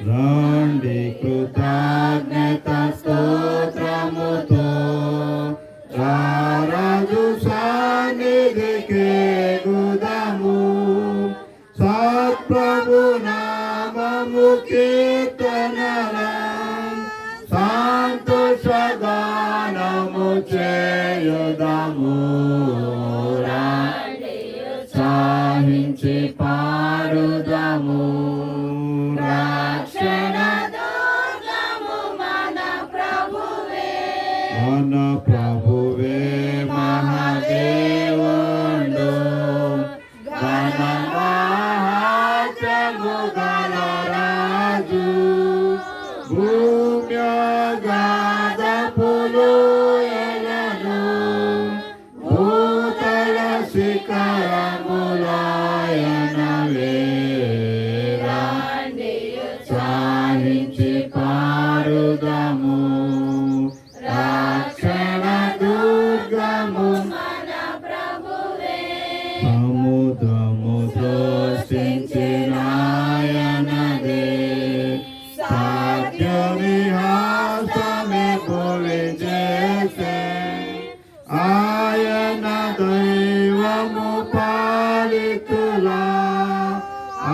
రాండి కృతజ్ఞత స్తోత్రముతో రారాజు సన్నిధికి గుదము సత్ప్రభు నామము కీర్తనలం సంతోషగానము చేయుదము సాహించి పాడుదము రక్షణ దుర్గము మన ప్రభువే మహాదేవుండు ఘన మహాత్మ్యము గల రాజు భూమ్యోగాధపులు ఎలను భూతల శిఖరములాయనవే సాహించి పాడుదము రక్షణ దుర్గము మన ప్రభువే సముద్రము సృష్టించినాయనదే సత్య విహాసమే కొలి చేసే ఆయన దైవము పాలితులా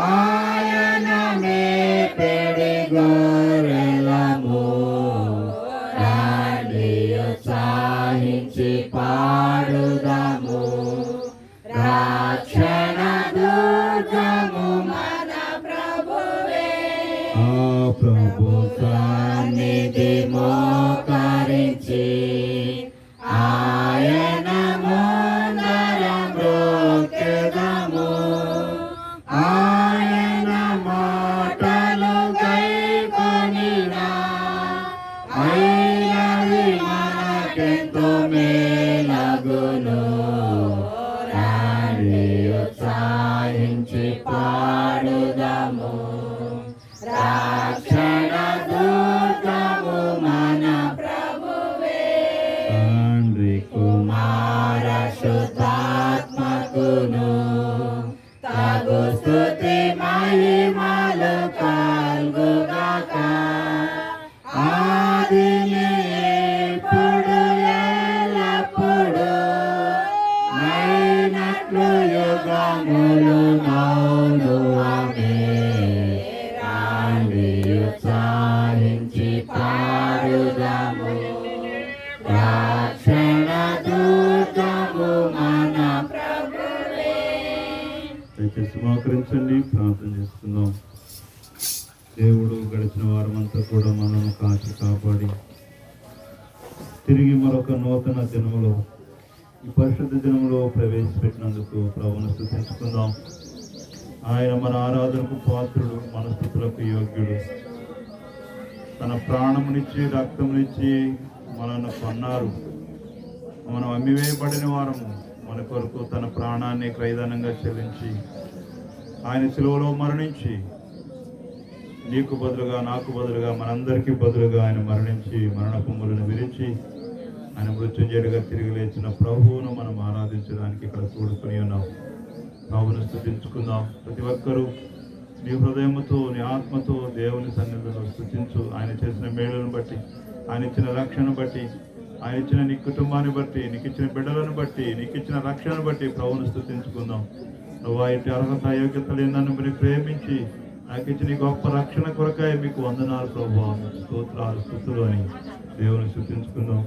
ఆయన మేపెడి గొర్రెలము రాండియు సాహించి పాడుదము రక్షణ దుర్గము మన ప్రభువే ఆ ప్రభు సన్నిధి మోకరించి ఆయన ముందర మ్రోక్కెదము ఆయన మాటలు గైకొనినా అయినది మనకెంతో మేలగును రాండి ఉత్సాహించి పాడుదము రక్షణ దుర్గము మన ప్రభువే తండ్రి కుమార శుద్ధాత్మకును తగు స్తుతి మహిమలు కలుగుగాక ఆదిని ఇప్పుడు ఎల్లప్పుడు నైనట్లు యుగములు నౌను ఆమేన్ రాండి ఉత్సాహించి పాడుదము రక్షణ దుర్గము మన ప్రభువే. దయచేసి మోకరించండి, ప్రార్థన చేస్తున్నాం. దేవుడు గడిచిన వారమంతా కూడా మనము కాచి కాపాడి తిరిగి మరొక నూతన దినములో ఈ పరిశుద్ధ దినములో ప్రవేశపెట్టినందుకు ప్రభువును స్తుతించుకుందాం. ఆయన మన ఆరాధనకు పాత్రుడు, మన స్తుతులకు యోగ్యుడు. తన ప్రాణమునిచ్చి రక్తమునిచ్చి మనను కొన్నారు. మనం అమ్మివేయబడిన వారము, మన కొరకు తన ప్రాణాన్ని క్రయధనంగా చెల్లించి ఆయన శిలువలో మరణించి నీకు బదులుగా నాకు బదులుగా మనందరికీ బదులుగా ఆయన మరణించి మరణపుమ్ములను విరిచి ఆయన మృత్యుంజయుడిగా తిరిగి లేచిన ప్రభువును మనం ఆరాధించడానికి ఇక్కడ కూడుకుని ఉన్నాం. ప్రభువును స్తుతించుకుందాం. ప్రతి ఒక్కరూ నీ హృదయముతో నీ ఆత్మతో దేవుని సన్నిధిలో స్తుతించు. ఆయన చేసిన మేలును బట్టి, ఆయన ఇచ్చిన రక్షణ బట్టి, ఆయన ఇచ్చిన నీ కుటుంబాన్ని బట్టి, నీకు ఇచ్చిన బిడ్డలను బట్టి, నీకు ఇచ్చిన రక్షణను బట్టి ప్రభువును స్తుతించుకుందాం. నువ్వు ఇటు అర్హత యోగ్యత లేదని మీరు ప్రేమించి నాకు ఇచ్చిన గొప్ప రక్షణ కొరకాయ మీకు వందనాలు ప్రభువా, స్తోత్రాలు స్తుతులు అని దేవుని స్తుతించుకుందాం.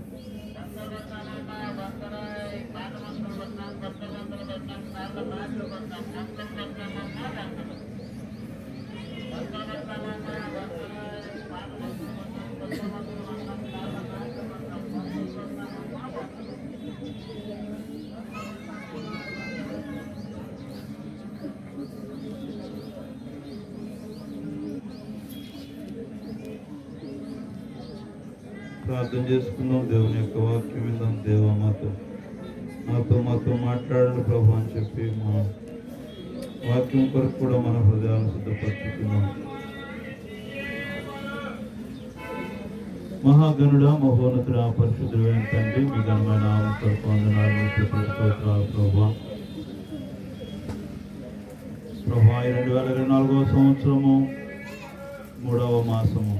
ప్రార్థన చేసుకుందాం. దేవుని యొక్క వాక్యం విందాం. దేవా మాతో మాట్లాడండి ప్రభు అని చెప్పి మా వాక్యం కొరకు కూడా మన హృదయాలను సిద్ధపరచుకుందాం. మహాగణుడ మహోన్నతుడ పరిశుద్ధుడు తండ్రి, మీ ఘనమైన నామం కొరకు వందనాలు, స్తోత్రాలు ప్రభువా. 2024వ సంవత్సరము 3వ మాసము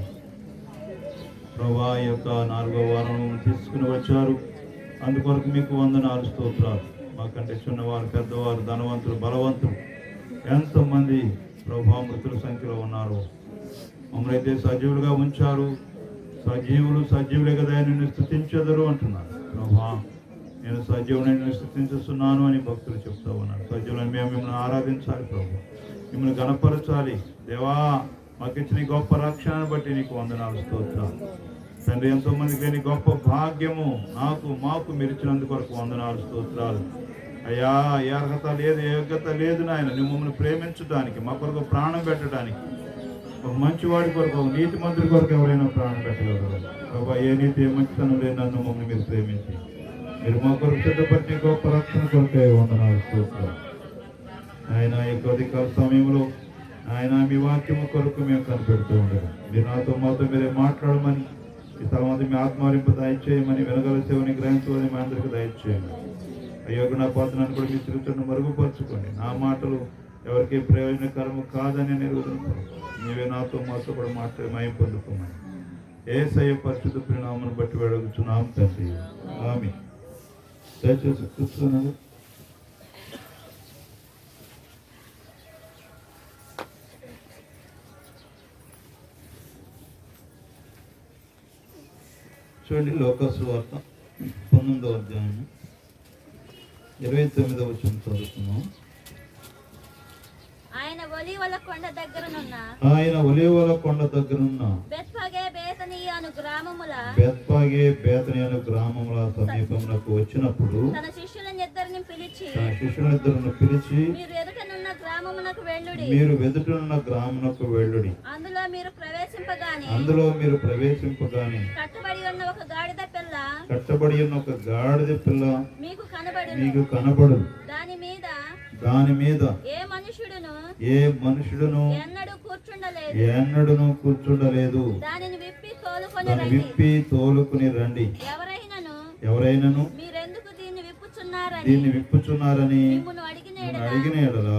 ప్రభా యొక్క 4వ వారం తీసుకుని వచ్చారు. అందుకొరకు మీకు వందనాలు, స్తోత్రాలు. మాకంటే చిన్నవారు, పెద్దవారు, ధనవంతులు, బలవంతులు ఎంతమంది ప్రభా మృతుల సంఖ్యలో ఉన్నారు. మమ్మల్ని అయితే సజీవులుగా ఉంచారు. సజీవులే కదా నిన్ను స్తుతించెదరు అంటున్నారు. ప్రభా నేను సజీవుని నిన్ను స్తుతించుతున్నాను అని భక్తులు చెప్తా ఉన్నారు. సజీవులను మేము మిమ్మల్ని ఆరాధించాలి ప్రభు, మిమ్మల్ని గణపరచాలి. దేవా మాకు ఇచ్చిన గొప్ప రక్షణను బట్టి నీకు వందనాలు, స్తోత్రాలు తండ్రి. ఎంతో మందికి లేని గొప్ప భాగ్యము మాకు మీరు ఇచ్చినందుకొరకు వందనాలు, స్తోత్రాలు. అయ్యా ఏ అర్హత లేదు, ఏ యోగ్యత లేదు నాయన నువ్వు మమ్మల్ని ప్రేమించడానికి, మా కొరకు ప్రాణం పెట్టడానికి. ఒక మంచివాడి కొరకు, ఒక నీతి మంత్రి కొరకు ఎవరైనా ప్రాణం పెట్టగలరు ప్రభా. ఏ నీతి ఏ మంచితనం లేదు నన్ను మమ్మల్ని మీరు ప్రేమించి మీరు మా కొరకు సిద్ధపరిచే గొప్ప రక్షణ కొరకే వందనాలు, స్తోత్రాలు. ఆయన ఈ కొద్దికాల సమయంలో ఆయన మీ వాక్యము కొరకు మేము కనిపెడుతూ ఉండదు. మీరు మాతో మీరే మాట్లాడమని, ఈ తర్వాత మీ ఆత్మరింపు దయచేయమని, వెనగల సేవని గ్రహించమని మీ అందరికీ దయచేయండి. అయోగ నా పాత్రను కూడా మీ చరిత్రను మరుగుపరచుకోండి. నా మాటలు ఎవరికి ప్రయోజనకరము కాదని నిరూపించారు. నీవే మాతో కూడా మాట్లాడి మయం పొందుకోమని యేసయ్య పరిశుద్ధ పరిణామను బట్టి అడుగుచున్నాం తండ్రి, ఆమేన్. దయచేసి కూర్చున్నాను. చూడండి, లోకాసు వార్త 19వ అధ్యాయం 29వ వచనం చదువుతున్నాం. ఆయన ఒలీవల కొండ దగ్గరనున్న బెత్ఫగే బేతనీ అను గ్రామముల సమీపమునకు వచ్చినప్పుడు తన శిష్యులనిద్దరిని పిలిచి మీరు ఎదుటనున్న గ్రామమునకు వెళ్ళుడి. అందులో మీరు ప్రవేశింపగానే కట్టబడి ఉన్న ఒక గాడిద పిల్ల మీకు కనబడు. దాని మీద ఏ మనుషుడును ఎన్నడూను కూర్చుండలేదు. దానిని విప్పి తోలుకుని రండి. ఎవరైనను దీన్ని విప్పుచున్నారని అడిగిన ఎడల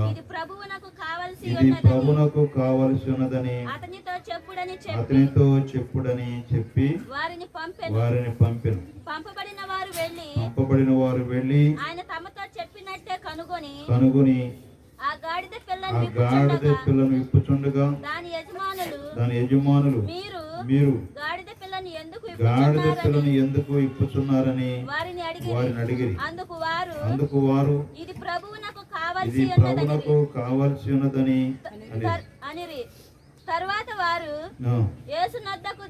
ఇది ప్రభువునకు కావలసి ఉన్నదని అతనితో చెప్పుడని చెప్పి వారిని పంపెను. పంపబడిన వారు వెళ్ళి ఆయన తమతో చెప్పినట్టే కనుగొని ఆ గాడిద పిల్లను విప్పుచుండగా దాని యజమానులు మీరు గాడిద పిల్లను ఎందుకు విప్పుచున్నారని వారిని అడిగిరి. అందుకు వారు ఇది ప్రభువునకు కావలసి ఉన్నదని అనిరి. తరువాత వారు యేసునొద్దకు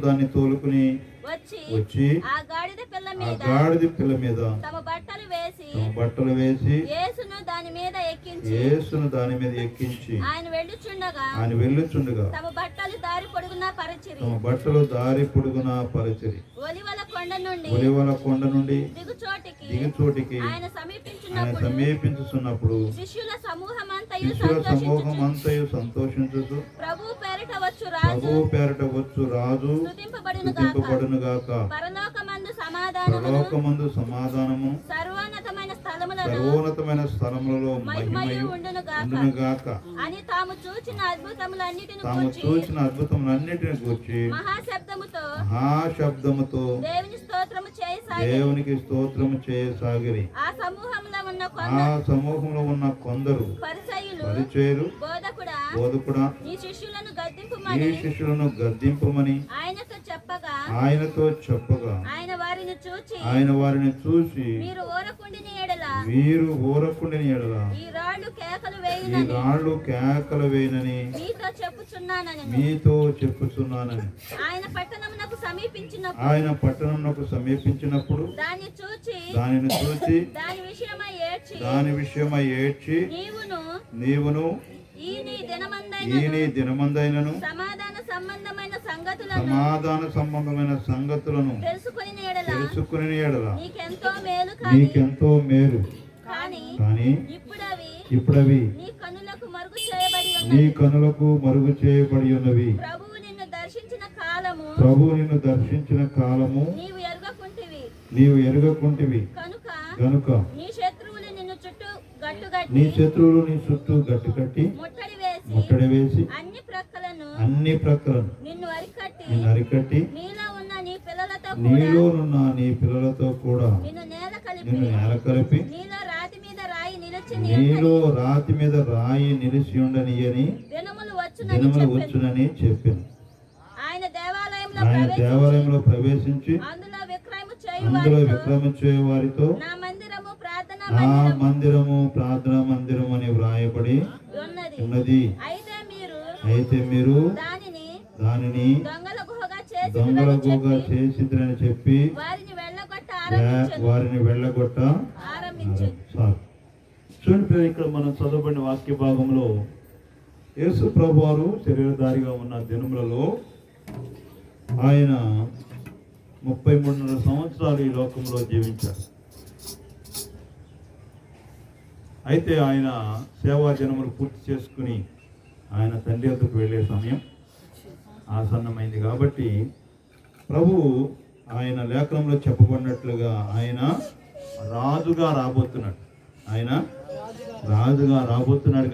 దాన్ని తోలుకొని వచ్చి ఆ గాడిద పిల్ల మీద తమ బట్టలు వేసి యేసును దాని మీద ఎక్కించి ఆయన వెళ్ళుచుండగా తమ బట్టలు దారి పొడుగునా పరిచిరి. ఒలివల కొండ నుండి దిగుచోటికి ఆయన సమీపించుచున్నప్పుడు శిష్యుల సమూహమంతయు సంతోషించుచు ప్రభువు పేరిట వచ్చు రాజు స్తుతింపబడును గాక. పరలోకమందు సమాధానము సర్వోన్నతమైన స్థలములలో మహిమయు ఉండును గాక అని తాము చూచిన అద్భుతములన్నిటిని గూర్చి మహాశబ్దముతో దేవునికి స్తోత్రము చేయసాగిరి. ఆ సమూహంలో ఉన్న కొందరు పరిచయులు బోధకుడా ఈ శిష్యులను గద్దింపుమని ఆయనతో చెప్పగా ఆయన వారిని చూసి మీరు ఊరకుండిన ఎడల ఈ రాళ్ళు కేకలు వేయనని మీతో చెప్పుచున్నానని. ఆయన పట్టణమునకు సమీపించినప్పుడు దానిని చూచి దాని విషయమై ఏడ్చి నీవును ఈ నీ దినమందైనను సమాధాన సంబంధమైన సంగతులను తెలుసుకుని ఎడల నీకెంతో మేలు. కానీ ఇప్పుడవి నీ కనులకు మరుగు చేయబడి ఉన్నవి. ప్రభువు నిన్ను దర్శించిన కాలము నీవు ఎరుగకుంటివి కనుక నీ శత్రువులు నీ చుట్టూ గట్టు కట్టి ముట్టడి వేసి అన్ని ప్రక్కలను నిన్ను అరికట్టి అరికట్టి నీలో ఉన్న నీ పిల్లలతో కూడా నిన్ను నేల కలిపి నీలో రాతి మీద రాయి నిలిచి ఉండనియని దినములు వచ్చునని చెప్పాను. ఆయన దేవాలయంలో ప్రవేశించి అందులో విక్రమ చేయు వారితో నా మందిరము ప్రార్థనా మందిరం అని వ్రాయబడి ఉన్నది. అయితే మీరు దానిని దొంగల గుహగా చేసిద్రని చెప్పి వారిని వెళ్ళగొట్ట చూడండి. ఇక్కడ మనం చదవబడిన వాక్య భాగంలో యేసు ప్రభువారు శరీరధారిగా ఉన్న దినములలో ఆయన 33 సంవత్సరాలు ఈ లోకంలో జీవించారు. అయితే ఆయన సేవా జనములు పూర్తి చేసుకుని ఆయన తండ్రి వద్దకు వెళ్ళే సమయం ఆసన్నమైంది. కాబట్టి ప్రభు ఆయన లేఖనంలో చెప్పబడినట్లుగా ఆయన రాజుగా రాబోతున్నాడు.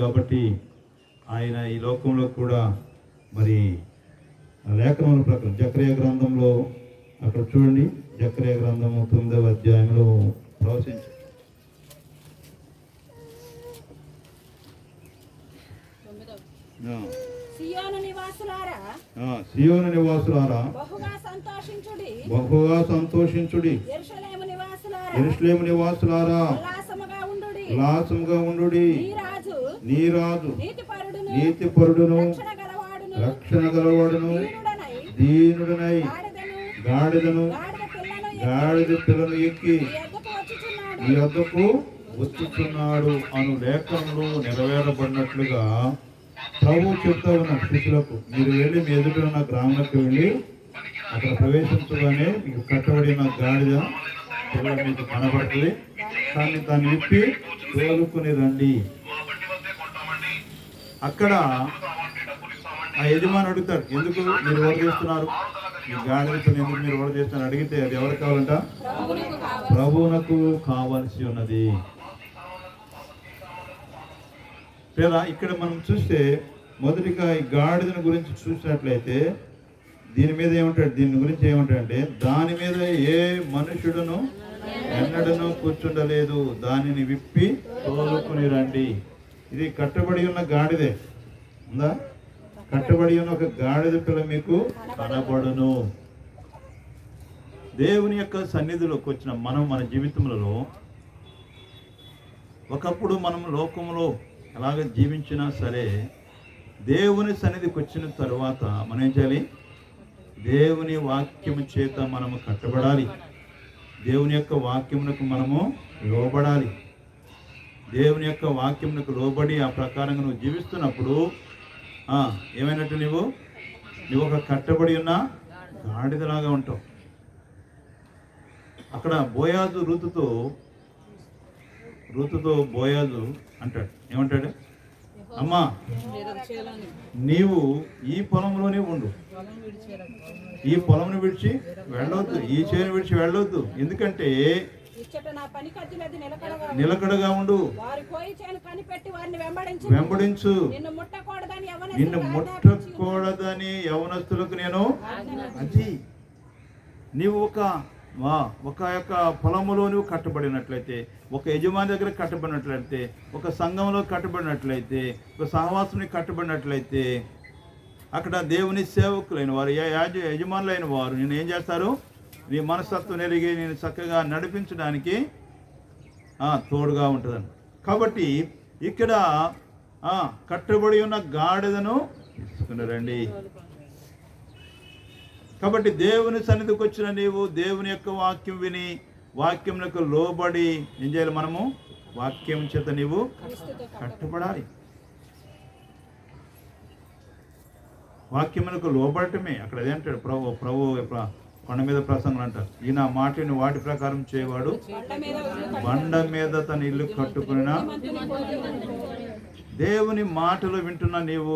కాబట్టి ఆయన ఈ లోకంలో కూడా మరి లేఖనముల ప్రకారం జకర్యా గ్రంథంలో అక్కడ చూడండి, జకర్యా గ్రంథము 9వ అధ్యాయంలో ప్రవచించారు. సియోను నివాసులారా బహుగా సంతోషించుడి. యెరూషలేము నివాసులారా ఉల్లాసముగా ఉండుడి. నీ రాజు నీతిపరుడును రక్షణ గలవాడును దీనుడనై గాడిద పిల్లను ఎక్కి ఈ వద్దకు వచ్చుచున్నాడు అను లేఖనంలో నెరవేరబడినట్లుగా ప్రభు చెప్తా ఉన్నాడు శిష్యులకు, మీరు వెళ్ళి మీ ఎదుట ఉన్న గ్రామంలోకి వెళ్ళి అక్కడ ప్రవేశించగానే మీకు కట్టబడిన గాడిద పిల్ల మీకు కనబడుతుంది, దాన్ని విప్పి తోలుకుని రండి. అక్కడ ఆ యజమాని అడుగుతాడు, ఎందుకు మీరు ఓడ చేస్తున్నారు, ఈ గాడిదతో ఎందుకు మీరు ఓడ చేస్తున్నారు అడిగితే అది ఎవరు కావాలంట? ప్రభువునకు కావాల్సి ఉన్నది. లేదా ఇక్కడ మనం చూస్తే మొదటిగా ఈ గాడిదను గురించి చూసినట్లయితే దీని గురించి ఏమంటాడంటే, దాని మీద ఏ మనుషుడును ఎన్నడను కూర్చుండలేదు, దానిని విప్పి తోలుకుని రండి. ఇది కట్టబడి ఉన్న గాడిదే ఉందా? కట్టబడి ఉన్న ఒక గాడిద పిల్ల మీకు కనబడును. దేవుని యొక్క సన్నిధిలోకి వచ్చిన మన జీవితంలో ఒకప్పుడు మనం లోకంలో ఎలాగ జీవించినా సరే దేవుని సన్నిధికి వచ్చిన తర్వాత మనం ఏం చేయాలి? దేవుని వాక్యము చేత మనము కట్టబడాలి. దేవుని యొక్క వాక్యమునకు మనము లోబడాలి. దేవుని యొక్క వాక్యమునకు లోబడి ఆ ప్రకారంగా నువ్వు జీవిస్తున్నప్పుడు ఏమైనట్టు నువ్వు ఒక కట్టబడి ఉన్న గాడిదలాగా ఉంటావు. అక్కడ బోయాజు రూతుతో బోయాజు అంటాడు, ఏమంటాడు? అమ్మా, నీవు ఈ పొలంలోనే ఉండు, ఈ పొలంను విడిచి వెళ్ళొద్దు, ఈ చేను విడిచి వెళ్ళొద్దు, ఎందుకంటే నిలకడగా ఉండు, వెంబడించు, నిన్ను ముట్టకూడదని యవనస్తులకు నేను అది. నీవు ఒక యొక్క పొలములో నువ్వు కట్టబడినట్లయితే, ఒక యజమాని దగ్గర కట్టబడినట్లయితే, ఒక సంఘంలో కట్టబడినట్లయితే, ఒక సహవాసుని కట్టబడినట్లయితే, అక్కడ దేవుని సేవకులైన వారు, యజమానులైన వారు నేను ఏం చేస్తారు? నీ మనస్తత్వం ఎరిగి నేను చక్కగా నడిపించడానికి తోడుగా ఉంటుందని. కాబట్టి ఇక్కడ కట్టబడి ఉన్న గాడిదను తీసుకుని రండి. కాబట్టి దేవుని సన్నిధికి వచ్చిన నీవు దేవుని యొక్క వాక్యం విని వాక్యమునకు లోబడి ఏం చేయాలి? మనము వాక్యం చేత నీవు కట్టబడాలి. వాక్యమునకు లోబడటమే అక్కడ అదేంటాడు ప్రభు కొండ మీద ప్రసంగం అంటారు, ఈయన మాటని వాటి ప్రకారం చేయవాడు బండ మీద తన ఇల్లు కట్టుకున్నా. దేవుని మాటలు వింటున్న నీవు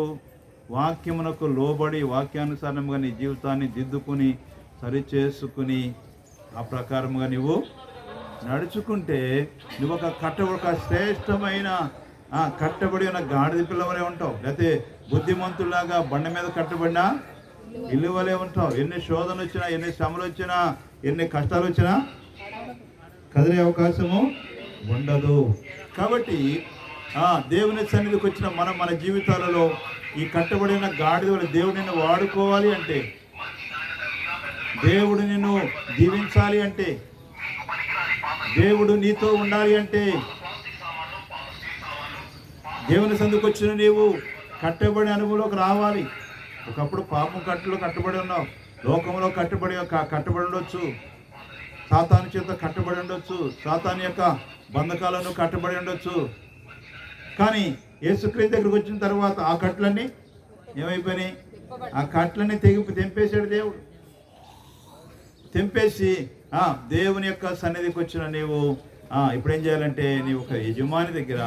వాక్యమునకు లోబడి వాక్యానుసారంగా నీ జీవితాన్ని దిద్దుకుని సరిచేసుకుని ఆ ప్రకారంగా నువ్వు నడుచుకుంటే నువ్వు ఒక శ్రేష్టమైన కట్టబడి ఉన్న గాడిద పిల్లవలే ఉంటావు, లేకపోతే బుద్ధిమంతులాగా బండ మీద కట్టబడినా ఇల్లు వలే ఉంటావు. ఎన్ని శోధనలు వచ్చినా, ఎన్ని శ్రమలు వచ్చినా, ఎన్ని కష్టాలు వచ్చినా కదిలే అవకాశము ఉండదు. కాబట్టి దేవుని సన్నిధికి వచ్చిన మన జీవితాలలో ఈ కట్టబడిన గాడిద వల్ల దేవుడు నిన్ను వాడుకోవాలి అంటే, దేవుడు నిన్ను దీవించాలి అంటే, దేవుడు నీతో ఉండాలి అంటే, దేవుని సందుకు వచ్చిన నీవు కట్టబడి అనుభవంలోకి రావాలి. ఒకప్పుడు పాపం కట్టులో కట్టబడి ఉన్నావు, లోకంలో కట్టబడి ఉండొచ్చు, సాతాను చేత కట్టబడి ఉండొచ్చు, సాతాను యొక్క బంధకాలను కట్టబడి ఉండొచ్చు. కానీ యేసుక్రీస్తు దగ్గరికి వచ్చిన తర్వాత ఆ కట్లన్నీ ఏమైపోయినాయి? ఆ కట్లన్నీ తెంపేశాడు దేవుడు. తెంపేసి దేవుని యొక్క సన్నిధికి వచ్చిన నీవు ఇప్పుడేం చేయాలంటే, నీవు ఒక యజమాని దగ్గర,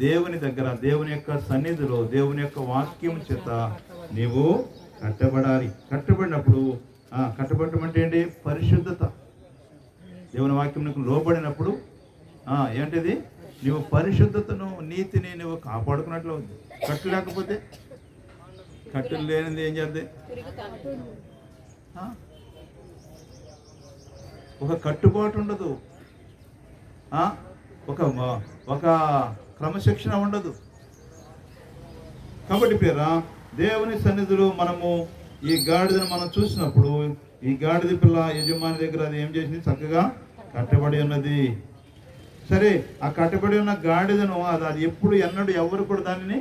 దేవుని దగ్గర, దేవుని యొక్క సన్నిధిలో, దేవుని యొక్క వాక్యం చేత నీవు కట్టబడాలి. కట్టబడినప్పుడు కట్టబడటం అంటే ఏంటి? పరిశుద్ధత. దేవుని వాక్యం నీకు లోబడినప్పుడు ఏంటిది? నువ్వు పరిశుద్ధతను, నీతిని నువ్వు కాపాడుకున్నట్లు అవుతుంది. కట్టు లేకపోతే, కట్టులు లేనిది ఏం చేద్ది? ఒక కట్టుబాటు ఉండదు, ఒక క్రమశిక్షణ ఉండదు. కాబట్టి పేరా దేవుని సన్నిధిలో మనము ఈ గాడిదను మనం చూసినప్పుడు, ఈ గాడిద పిల్ల యజమాని దగ్గర అది ఏం చేసింది? చక్కగా కట్టబడి ఉన్నది. సరే, ఆ కట్టబడి ఉన్న గాడిదను అది ఎప్పుడు ఎన్నడూ ఎవరు కూడా దానిని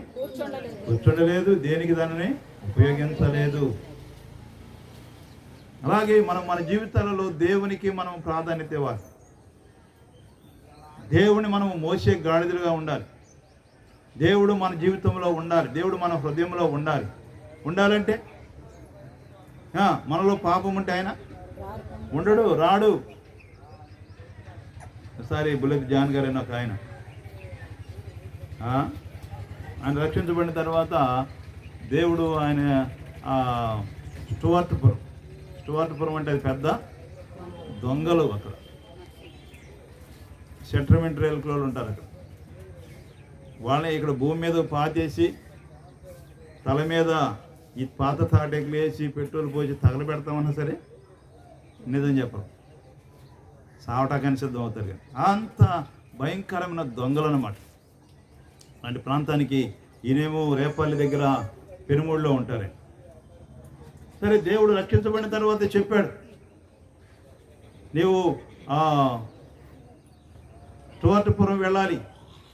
కూర్చోడలేదు, దేనికి దానిని ఉపయోగించలేదు. అలాగే మన జీవితాలలో దేవునికి మనం ప్రాధాన్యత ఇవ్వాలి. దేవుని మనం మోసే గాడిదలుగా ఉండాలి. దేవుడు మన జీవితంలో ఉండాలి, దేవుడు మన హృదయంలో ఉండాలంటే మనలో పాపం ఉంటే ఆయన ఉండడు, రాడు. ఒకసారి బుల్లెట్ జాన్ గారు అని ఒక ఆయన రక్షించబడిన తర్వాత దేవుడు ఆయన స్టువర్ట్పురం అంటే అది పెద్ద దొంగలు, అక్కడ సెటిల్మెంట్ రైలు ఉంటారు అక్కడ. వాళ్ళని ఇక్కడ భూమి మీద పాతేసి తల మీద ఈ పాత తాటెక్కులు వేసి పెట్రోల్ పోసి తగలబెడతామన్నా సరే నిజం చెప్పరు, సావటాకని సిద్ధం అవుతారు. కానీ అంత భయంకరమైన దొంగలు అన్నమాట. అలాంటి ప్రాంతానికి ఈయనేమో రేపల్లి దగ్గర పెనుమూడులో ఉంటారు. సరే, దేవుడు రక్షించబడిన తర్వాత చెప్పాడు, నీవు స్టువర్ట్పురం వెళ్ళాలి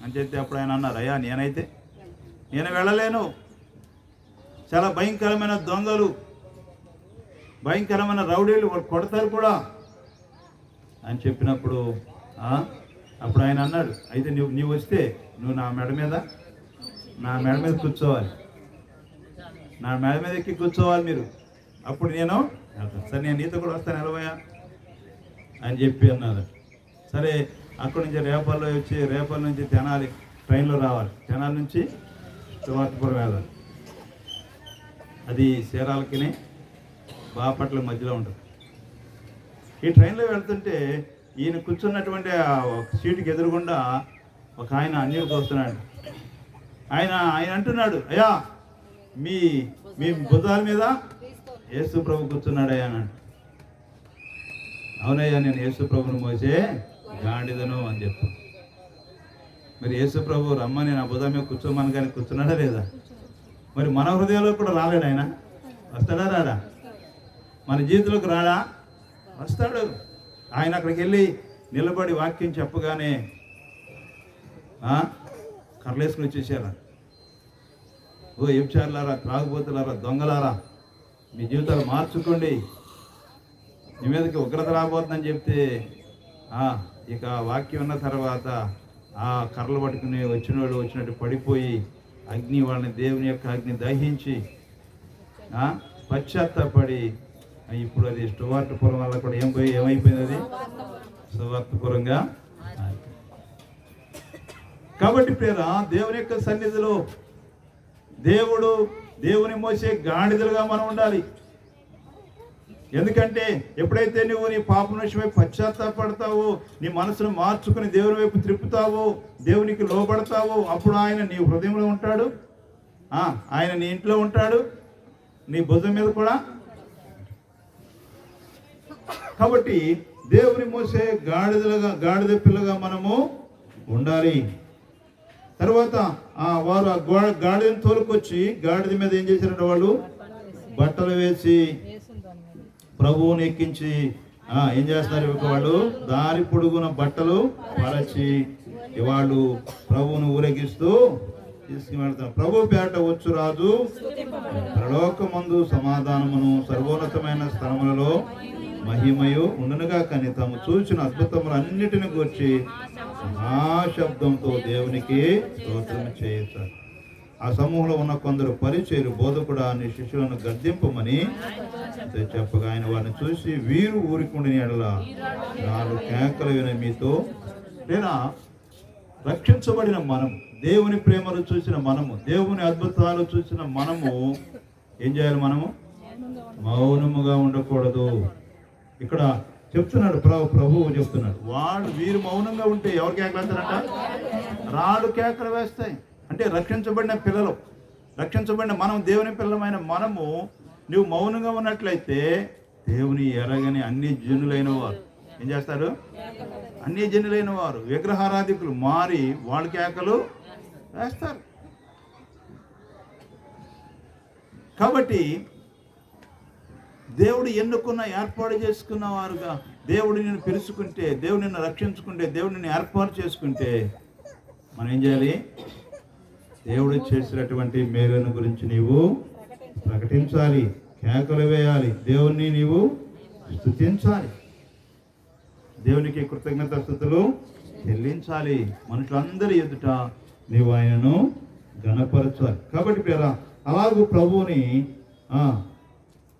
అని చెప్తే అప్పుడు ఆయన అన్నారు, అయ్యా నేను వెళ్ళలేను, చాలా భయంకరమైన దొంగలు, భయంకరమైన రౌడీలు, వాళ్ళు కొడతారు కూడా అని చెప్పినప్పుడు అప్పుడు ఆయన అన్నాడు, అయితే నువ్వు వస్తే నువ్వు నా మెడ మీద కూర్చోవాలి, నా మెడ మీద ఎక్కి కూర్చోవాలి మీరు, అప్పుడు నేను సరే నేను నీతో కూడా వస్తాను ఎలవయా అని చెప్పి అన్నారు. సరే, అక్కడి నుంచి రేపల్లో వచ్చి, రేపల్ నుంచి తెనాలి ట్రైన్లో రావాలి, తెనాలి నుంచి స్టువర్ట్పురం వెళ్ళాలి. అది చీరాలకి బాపట్ల మధ్యలో ఉంటుంది. ఈ ట్రైన్లో వెళ్తుంటే ఈయన కూర్చున్నటువంటి సీటుకి ఎదురుగుండా ఒక ఆయన అన్నీ వస్తున్నాడు. ఆయన అంటున్నాడు, అయ్యా మీ భుజాల మీద యేసు ప్రభు కూర్చున్నాడయ్యా అన్నాడు. అవునయ్యా, నేను యేసు ప్రభుని మోసే గాడిదను అని చెప్పాను. మరి యేసు ప్రభు రమ్మని నా భుజం మీద కూర్చోమని కానీ కూర్చున్నాడా లేదా? మరి మన హృదయంలో కూడా రాలేడు ఆయన? వస్తాడా రాడా? మన జీవితంలోకి రాడా? వస్తాడు. ఆయన అక్కడికి వెళ్ళి నిలబడి వాక్యం చెప్పగానే కర్లేసుకుని వచ్చేసారా, ఓ వ్యభిచారులారా, త్రాగుబోతులారా, దొంగలారా, మీ జీవితాలు మార్చుకోండి, మీ మీదకి ఉగ్రత రాబోతుందని చెప్తే ఇక వాక్యం ఉన్న తర్వాత కర్రలు పట్టుకుని వచ్చినట్టు పడిపోయి అగ్ని వాళ్ళని, దేవుని యొక్క అగ్ని దహించి పశ్చాత్తాపడి ఇప్పుడు అది స్టువర్ట్పురం వల్ల కూడా ఏమైపోయింది? అది స్టువర్ట్పురంగా. కాబట్టి ప్రియరా, దేవుని యొక్క సన్నిధిలో దేవుని మోసే గాడిదలుగా మనం ఉండాలి. ఎందుకంటే ఎప్పుడైతే నువ్వు నీ పాపం విషయమై పశ్చాత్తాపడతావో, నీ మనసును మార్చుకుని దేవుని వైపు త్రిప్పుతావో, దేవునికి లోబడతావో, అప్పుడు ఆయన నీ హృదయంలో ఉంటాడు, ఆయన నీ ఇంట్లో ఉంటాడు, నీ భుజం మీద కూడా. కాబట్టి దేవుని మోసే గాడిద పిల్లగా మనము ఉండాలి. తర్వాత వారు ఆ గాడిదని తోలుకొచ్చి గాడిద మీద ఏం చేశారంటే వాళ్ళు బట్టలు వేసి ప్రభువుని ఎక్కించి ఏం చేస్తున్నారు, వాళ్ళు దారి పొడుగున బట్టలు పరచి వాళ్ళు ప్రభువును ఊరేగిస్తూ తీసుకువెళ్తారు. ప్రభు పేట వచ్చు రాజు పరలోకమందు సమాధానమును సర్వోన్నతమైన స్థలములలో మహిమయు ఉండునుగా, కానీ తాము చూసిన అద్భుతములు అన్నిటిని గూర్చి మహాశబ్దంతో దేవునికి స్తోత్రం చేయించారు. ఆ సమూహంలో ఉన్న కొందరు పరిచయులు బోధకుడా నీ శిష్యులను గద్దింపమని చెప్పగా ఆయన వారిని చూసి వీరు ఊరికుండిన ఎడల 4 కేకలు విన మీతో లేదా రక్షించబడిన మనం, దేవుని ప్రేమలు చూసిన మనము, దేవుని అద్భుతాలు చూసిన మనము ఏం చేయాలి? మనము మౌనముగా ఉండకూడదు. ఇక్కడ చెప్తున్నాడు ప్రభువు చెప్తున్నాడు, వీరు మౌనంగా ఉంటే ఎవరు కేకలు వేస్తారంట? రాళ్ళు కేకలు వేస్తాయి. అంటే రక్షించబడిన పిల్లలు, రక్షించబడిన మనం, దేవుని పిల్లలమైన మనము నువ్వు మౌనంగా ఉన్నట్లయితే దేవుని ఎరగని అన్ని జనులైన వారు ఏం చేస్తారు? అన్ని జనులైన వారు విగ్రహారాధికులు మారి వాళ్ళ కేకలు వేస్తారు. కాబట్టి దేవుడు ఎన్నుకున్న, ఏర్పాటు చేసుకున్న వారుగా దేవుడు నిన్ను పిలుచుకుంటే, దేవుడు నిన్ను రక్షించుకుంటే, దేవుడు నిన్ను ఏర్పాటు చేసుకుంటే మనం ఏం చేయాలి? దేవుడు చేసినటువంటి మేలును గురించి నీవు ప్రకటించాలి, కేకలు వేయాలి, దేవుణ్ణి నీవు స్తుతించాలి, దేవునికి కృతజ్ఞతాస్తుతులు చెల్లించాలి, మనుషులందరి ఎదుట నీవు ఆయనను ఘనపరచాలి. కాబట్టి పేరా అలాగూ ప్రభువుని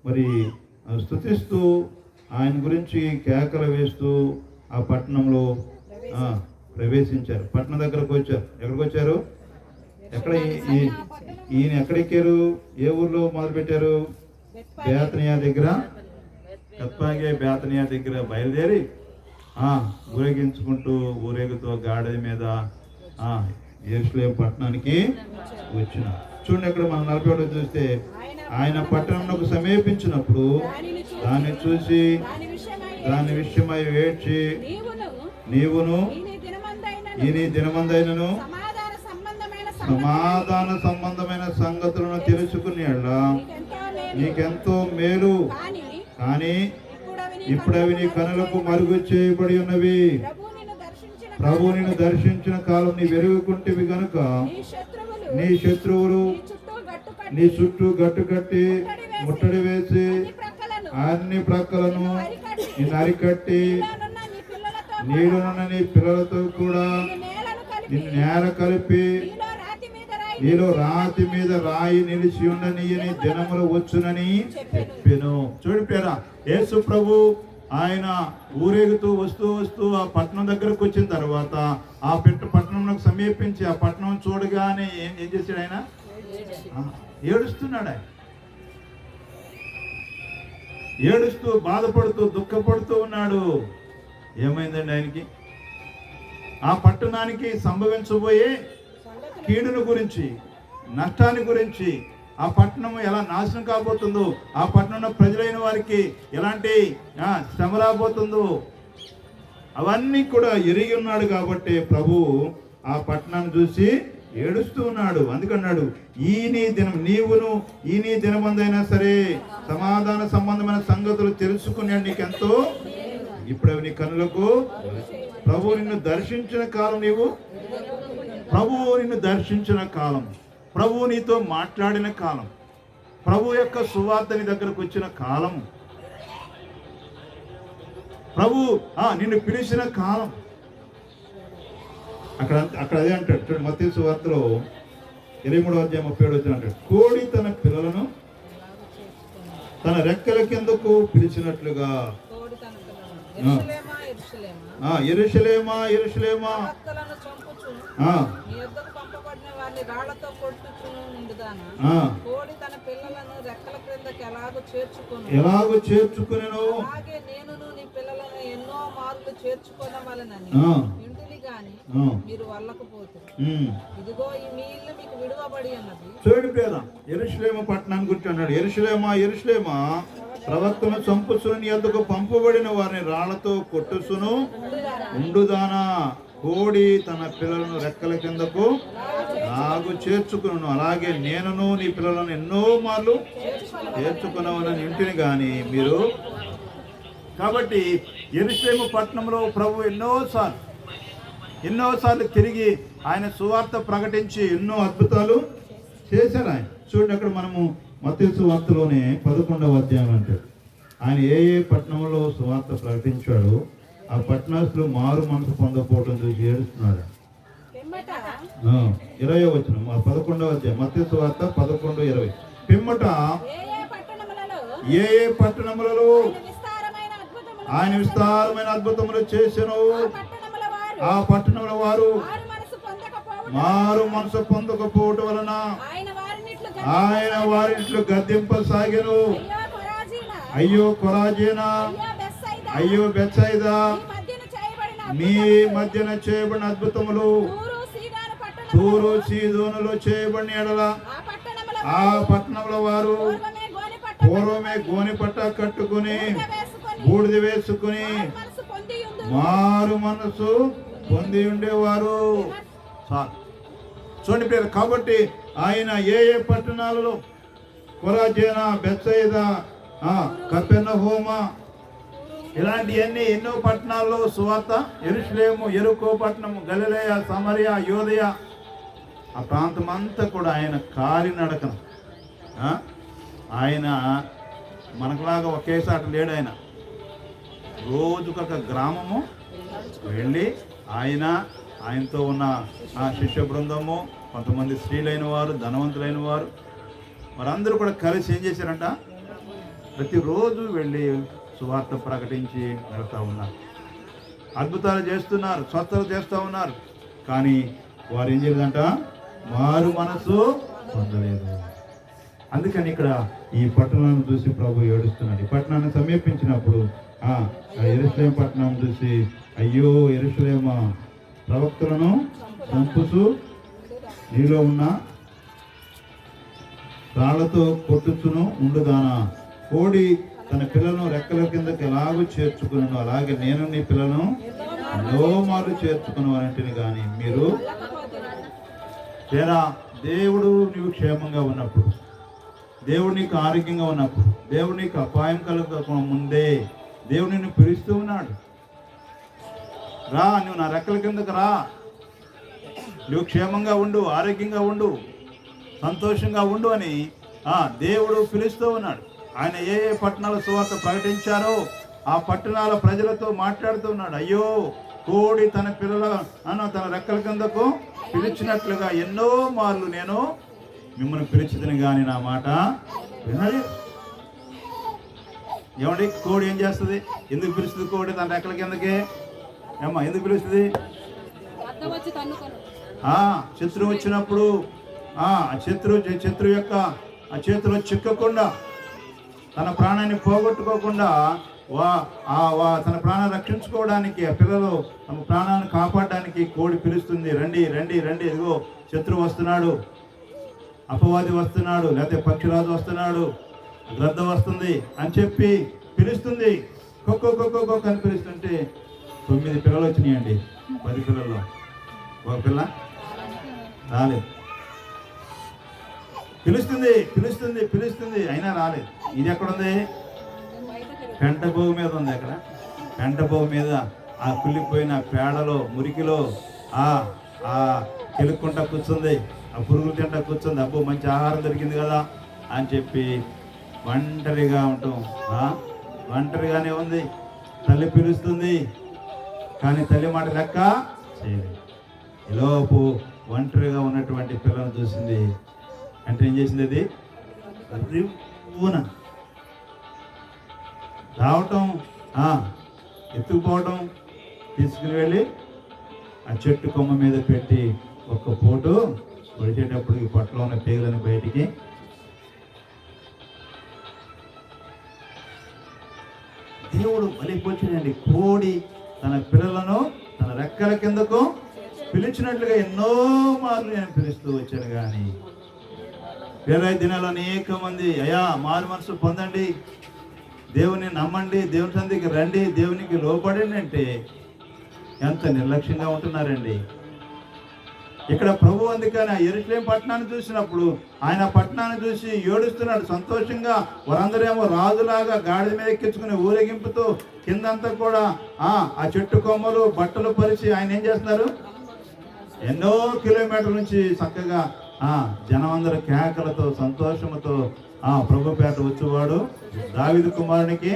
మరి స్తుతిస్తూ ఆయన గురించి కేకలు వేస్తూ ఆ పట్టణంలో ప్రవేశించారు. పట్టణం దగ్గరకు వచ్చారు. ఎక్కడికి వచ్చారు? ఈయన ఎక్కడెక్కారు? ఏ ఊర్లో మొదలు పెట్టారు? బేతనియా దగ్గర, తత్వాగే బేతనియా దగ్గర బయలుదేరి ఊరేగించుకుంటూ ఊరేగుతో గాడిద మీద యెరూషలేము పట్టణానికి వచ్చిన. చూడండి, ఇక్కడ మనం 40 చూస్తే ఆయన పట్టణంలోకి సమీపించినప్పుడు దాన్ని చూసి దాని విషయమై ఏడ్చి నీవును ఈ దినమందైనను సమాధాన సంబంధమైన సంగతులను తెలుసుకుని నీకెంతో మేలు, కానీ ఇప్పుడు అవి నీ కనులకు మరుగు చేయబడి ఉన్నవి. ప్రభు నిన్ను దర్శించిన కాలం నీ వెరుగుకుంటేవి గనుక నీ శత్రువులు నీ చుట్టూ గట్టు కట్టి ముట్టడి వేసి అన్ని ప్రక్కలను నిన్ను అరికట్టి నీలోనున్న నీ పిల్లలతో కూడా నిన్ను నేల కలిపి నీలో రాతి మీద రాయి నిలిచి ఉండనీయని దినములు వచ్చునని చెప్పెను. చూడిపోయారా, యేసు ప్రభు ఆయన ఊరేగుతూ వస్తూ ఆ పట్టణం దగ్గరకు వచ్చిన తర్వాత ఆ పట్టణంలోకి సమీపించి ఆ పట్టణం చూడగానే ఏం చేశాడు? ఆయన ఏడుస్తున్నాడు. ఆయన ఏడుస్తూ బాధపడుతూ దుఃఖపడుతూ ఉన్నాడు. ఏమైందండి ఆయనకి? ఆ పట్టణానికి సంభవించబోయే కీడును గురించి, నష్టాన్ని గురించి, ఆ పట్టణం ఎలా నాశనం కాబోతుందో, ఆ పట్టణంలో ప్రజలైన వారికి ఎలాంటి శ్రమ రాబోతుందో అవన్నీ కూడా ఎరిగి ఉన్నాడు. కాబట్టి ప్రభు ఆ పట్టణాన్ని చూసి ఏడుస్తూ ఉన్నాడు. అందుకన్నాడు, ఈ నీ దినమందైనా సరే సమాధాన సంబంధమైన సంగతులు తెలుసుకునే నీకెంతో, ఇప్పుడు నీ కనులకు ప్రభు నిన్ను దర్శించిన కాలం, ప్రభువు నిన్ను దర్శించిన కాలం, ప్రభువు నీతో మాట్లాడిన కాలం, ప్రభు యొక్క సువార్త నీ దగ్గరకు వచ్చిన కాలం, ప్రభు నిన్ను పిలిచిన కాలం. అక్కడ అదే అంటాడు చూడండి, మత్తయి సువార్తలో 23:37 అంటాడు, కోడి తన పిల్లలను తన రెక్కల కిందకు పిలిచినట్లుగా యెరూషలేమా యెరూషలేమా కోడి తన పిల్లలను రెక్కల క్రింద కిందకి ఎలాగో చేర్చుకునేను అలాగే నేను నీ పిల్లలను ఎన్నో మార్లు చేర్చుకోనవలనని ఇంటిని గాని మీరు వల్లకపోతుంది. ఇదిగో ఈ మీ ఇల్లు మీకు విడువబడి ఉన్నది. చూడండి పేద యెరూషలేము పట్టణాన్ని గురించి అన్నాడు. యెరూషలేమా యెరూషలేమా, ప్రవక్తను చంపుసును, నీ యొద్దకు పంపబడిన వారిని రాళ్లతో కొట్టుసును ఉండుదానా. కోడి తన పిల్లలను రెక్కల కిందకు నాకు చేర్చుకును, అలాగే నేనును నీ పిల్లలను ఎన్నో మార్లు చేర్చుకున్నామని ఇంటిని గాని మీరు. కాబట్టి యెరూషలేము పట్టణంలో ప్రభు ఎన్నోసార్లు తిరిగి ఆయన సువార్త ప్రకటించి ఎన్నో అద్భుతాలు చేశారు ఆయన. చూడండి, అక్కడ మనము మత్తయి సువార్తలోనే 11వ అధ్యాయం అంటే ఆయన ఏ పట్టణంలో సువార్త ప్రకటించాడో ఆ పట్టణస్తులు మారు మనసు పొందకపోవడం చూసి ఏడుస్తున్నాడు. 20వ వచనం 11వ అధ్యాయం మత్తయి సువార్త 11:20. పిమ్మట ఏ పట్టణములలో ఆయన విస్తారమైన అద్భుతములు చేసెను, ఆ పట్టణముల వారు మారు మనసు పొందకపోవటం వలన ఆయన వారింట్లో గద్దింపసాగెను. అయ్యో కొరాజీనా, అయ్యో బెత్సయిదా, మీ మధ్యన చేయబడిన అద్భుతములు తూరు సీదోనులో చేయబడిన ఎడల ఆ పట్టణముల వారు పూర్వమే గోనె పట్ట కట్టుకుని బూడిద వేసుకుని మారు మనసు పొంది ఉండేవారు. చూడండి పేరు. కాబట్టి ఆయన ఏ పట్టణాలలో కొరాజేనా, బెత్సయిదా, కపెర్నహూము ఇలాంటివన్నీ ఎన్నో పట్టణాల్లో సువార్త, యెరూషలేము, యెరికో పట్టణము, గలిలయ, సమరయ, యోదయ ఆ ప్రాంతం అంతా కూడా ఆయన కాలినడకన. ఆయన మనకులాగా ఒకేసారి లేడు. ఆయన రోజుకొక గ్రామము వెళ్ళి ఆయనతో ఉన్న ఆ శిష్య బృందము, కొంతమంది స్త్రీలైన వారు, ధనవంతులైన వారు, వారందరూ కూడా కలిసి ఏం చేశారంట, ప్రతిరోజు వెళ్ళి సువార్త ప్రకటించి వెళ్తూ ఉన్నారు. అద్భుతాలు చేస్తున్నారు, స్వస్థతలు చేస్తూ ఉన్నారు. కానీ వారు ఏం చేయలేదంట, మారు మనసు పొందలేదు. అందుకని ఇక్కడ ఈ పట్టణాన్ని చూసి ప్రభు ఏడుస్తున్నాడు. ఈ పట్టణాన్ని సమీపించినప్పుడు యెరూషలేము పట్టణం చూసి, అయ్యో యెరూషలేమా, ప్రవక్తలను చంపుచు నీలో ఉన్న రాళ్లతో కొట్టుచును ఉండుదానా. కోడి తన పిల్లలను రెక్కల కిందకి ఎలాగూ చేర్చుకున్నాను, అలాగే నేను నీ పిల్లలను ఎన్నో మార్లు చేర్చుకున్నాను అనంటిని కానీ మీరు. తేరా దేవుడు నీవు క్షేమంగా ఉన్నప్పుడు, దేవుడు నీకు ఆరోగ్యంగా ఉన్నప్పుడు, దేవుడు నీకు అపాయం కలగక ముందే దేవుడు నిన్ను పిలుస్తూ ఉన్నాడు. రా, నువ్వు నా రెక్కల కిందకు రా, నువ్వు క్షేమంగా ఉండు, ఆరోగ్యంగా ఉండు, సంతోషంగా ఉండు అని దేవుడు పిలుస్తూ ఉన్నాడు. ఆయన ఏ పట్టణాల సువార్త ప్రకటించారో ఆ పట్టణాల ప్రజలతో మాట్లాడుతూ ఉన్నాడు. అయ్యో, కోడి తన తన రెక్కల కిందకు పిలిచినట్లుగా ఎన్నో మార్లు నేను మిమ్మల్ని పిలిచిదని కానీ నా మాట వినలేదు. ఏమండి, కోడి ఏం చేస్తుంది? ఎందుకు పిలుస్తుంది కోడి తన రెక్కల కిందకే? ఏమ్మా, ఎందుకు పిలుస్తుంది? శత్రువు వచ్చినప్పుడు శత్రువు యొక్క ఆ చేతిలో చిక్కకుండా, తన ప్రాణాన్ని పోగొట్టుకోకుండా, తన ప్రాణాన్ని రక్షించుకోవడానికి, ఆ పిల్లలు తమ ప్రాణాన్ని కాపాడడానికి కోడి పిలుస్తుంది. రండి రండి రండి, ఇదిగో శత్రువు వస్తున్నాడు, అపవాది వస్తున్నాడు, లేకపోతే పక్షిరాజు వస్తున్నాడు, గ్రద్ద వస్తుంది అని చెప్పి పిలుస్తుంది. కొక్కో అని పిలుస్తుంటే 9 పిల్లలు వచ్చినాయండి. 10 పిల్లల్లో ఒక పిల్ల రాలేదు. పిలుస్తుంది అయినా రాలేదు. ఇది ఎక్కడుంది? పెంట భోగు మీద ఉంది. అక్కడ పెంట భోగు మీద ఆ కుళ్ళిపోయిన పేడలో, మురికిలో కెలుక్కుంటా కూర్చుంది, ఆ పురుగులు తింటా కూర్చుంది. అబ్బో, మంచి ఆహారం దొరికింది కదా అని చెప్పి ఒంటరిగా ఉంటాం. ఒంటరిగానే ఉంది. తల్లి పిలుస్తుంది కానీ తల్లి మాట లెక్క చేయలేదు. ఈలోపు ఒంటరిగా ఉన్నటువంటి పిల్లలను చూసింది. అంటే ఏం చేసింది? అది రివ్వున రావటం, ఎత్తుకుపోవటం, తీసుకుని వెళ్ళి ఆ చెట్టు కొమ్మ మీద పెట్టి ఒక్క పోటు పొడిచేటప్పుడు ఈ పొట్టలో ఉన్న పేగులను బయటికి దేవుడు బలిపోయిందండి. కోడి తన పిల్లలను తన రెక్కల కిందకు పిలిచినట్లుగా ఎన్నో మార్లు నేను పిలుస్తూ వచ్చాను. కానీ 20 దినాలు అనేక మంది అయ్యా మారు మనసు పొందండి, దేవుని నమ్మండి, దేవుని సన్నిధికి రండి, దేవునికి లోబడండి అంటే ఎంత నిర్లక్ష్యంగా ఉంటున్నారండి. ఇక్కడ ప్రభు అందుకని ఆ యెరూషలేము పట్టణాన్ని చూసినప్పుడు ఆయన పట్టణాన్ని చూసి ఏడుస్తున్నాడు సంతోషంగా. వారందరేమో రాజులాగా గాడిద మీద ఎక్కించుకుని ఊరేగింపుతో కిందంతా కూడా ఆ చెట్టు కొమ్మలు బట్టలు పరిచి ఆయన ఏం చేస్తున్నారు, ఎన్నో కిలోమీటర్ల నుంచి చక్కగా జనం అందరూ కేకలతో సంతోషంతో ప్రభు పేట వచ్చేవాడు దావీదు కుమారునికి